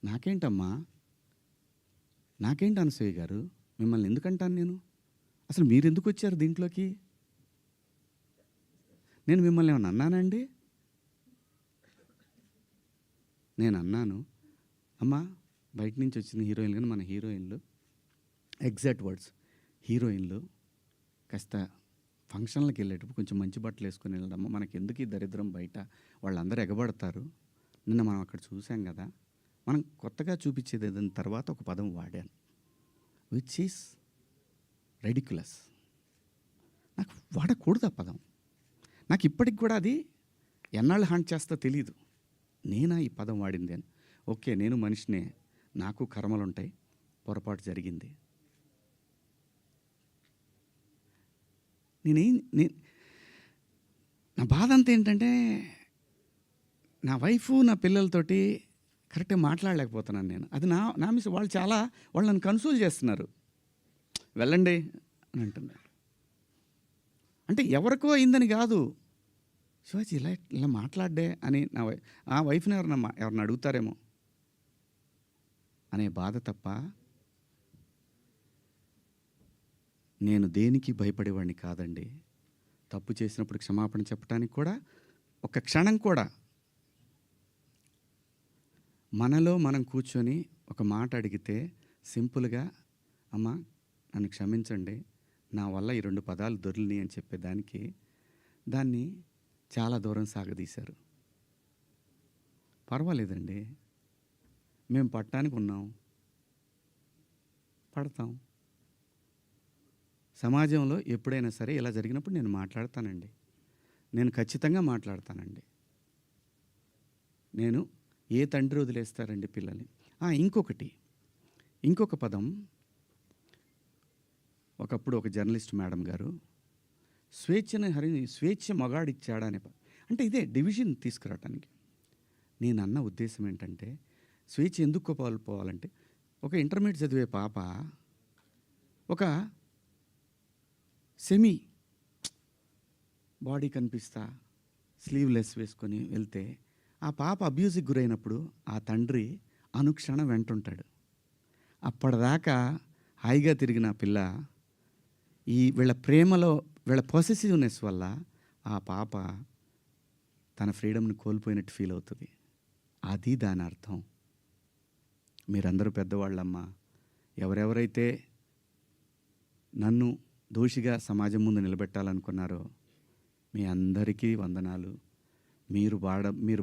నాకేంటమ్మా, నాకేంటి అనసూయ గారు, మిమ్మల్ని ఎందుకంటాను నేను? అసలు మీరెందుకు వచ్చారు దీంట్లోకి? నేను మిమ్మల్ని ఏమన్నా అన్నానండి? నేను అన్నాను, అమ్మా బయట నుంచి వచ్చిన హీరోయిన్లు కానీ మన హీరోయిన్లు, ఎగ్జాక్ట్ వర్డ్స్, హీరోయిన్లు కాస్త ఫంక్షన్లకు వెళ్ళేటప్పుడు కొంచెం మంచి బట్టలు వేసుకొని వెళ్ళడమ్మా, మనకి ఎందుకు ఈ దరిద్రం బయట, వాళ్ళందరూ ఎగబడతారు. నిన్న మనం అక్కడ చూసాం కదా, మనం కొత్తగా చూపించేది ఏదైనా తర్వాత ఒక పదం వాడాను, విచ్ ఈస్ రెడిక్యులస్. నాకు వాడకూడదు ఆ పదం. నాకు ఇప్పటికి కూడా అది ఎన్నాళ్ళు హాంట్ చేస్తా తెలియదు. నేనా ఈ పదం వాడింది అని. ఓకే, నేను మనిషినే, నాకు కర్మలు ఉంటాయి, పొరపాటు జరిగింది. నా బాధ అంతా ఏంటంటే, నా వైఫు నా పిల్లలతోటి కరెక్ట్గా మాట్లాడలేకపోతున్నాను నేను. అది నా మిస్. వాళ్ళు నన్ను కన్సోల్ చేస్తున్నారు, వెళ్ళండి అని అంటున్నారు. అంటే ఎవరికో అయిందని కాదు, శివాజీ ఇలా మాట్లాడ్డే అని ఆ వైఫ్ని ఎవరన్నా అడుగుతారేమో అనే బాధ తప్ప నేను దేనికి భయపడేవాడిని కాదండి. తప్పు చేసినప్పుడు క్షమాపణ చెప్పడానికి కూడా ఒక క్షణం కూడా మనలో మనం కూర్చొని ఒక మాట అడిగితే సింపుల్గా, అమ్మ నన్ను క్షమించండి, నా వల్ల ఈ 2 పదాలు దొరికినాయి అని చెప్పేదానికి దాన్ని చాలా దూరం సాగదీశారు. పర్వాలేదండి, మేము పట్టడానికి ఉన్నాం, పడతాం. సమాజంలో ఎప్పుడైనా సరే ఇలా జరిగినప్పుడు నేను మాట్లాడతానండి, నేను ఖచ్చితంగా మాట్లాడతానండి. నేను ఏ తండ్రి వదిలేస్తారండి పిల్లల్ని? ఇంకొక పదం, ఒకప్పుడు ఒక జర్నలిస్ట్ మేడం గారు స్వేచ్ఛ మగాడిచ్చాడా అనే అంటే ఇదే డివిజన్ తీసుకురావటానికి. నేను అన్న ఉద్దేశం ఏంటంటే, స్వేచ్ఛ ఎందుకు కోల్పోవాలంటే, ఒక ఇంటర్మీడియట్ చదివే పాప ఒక సెమీ బాడీ కనిపిస్తా స్లీవ్లెస్ వేసుకొని వెళ్తే ఆ పాప అబ్యూజ్కి గురైనప్పుడు ఆ తండ్రి అనుక్షణం వెంటుంటాడు. అప్పటిదాకా హాయిగా తిరిగిన పిల్ల వీళ్ళ ప్రేమలో, వీళ్ళ పొసెసివ్నెస్ వల్ల ఆ పాప తన ఫ్రీడమ్ని కోల్పోయినట్టు ఫీల్ అవుతుంది. అది దాని అర్థం. మీరందరూ పెద్దవాళ్ళమ్మా, ఎవరెవరైతే నన్ను దోషిగా సమాజం ముందు నిలబెట్టాలనుకున్నారో మీ అందరికీ వందనాలు. మీరు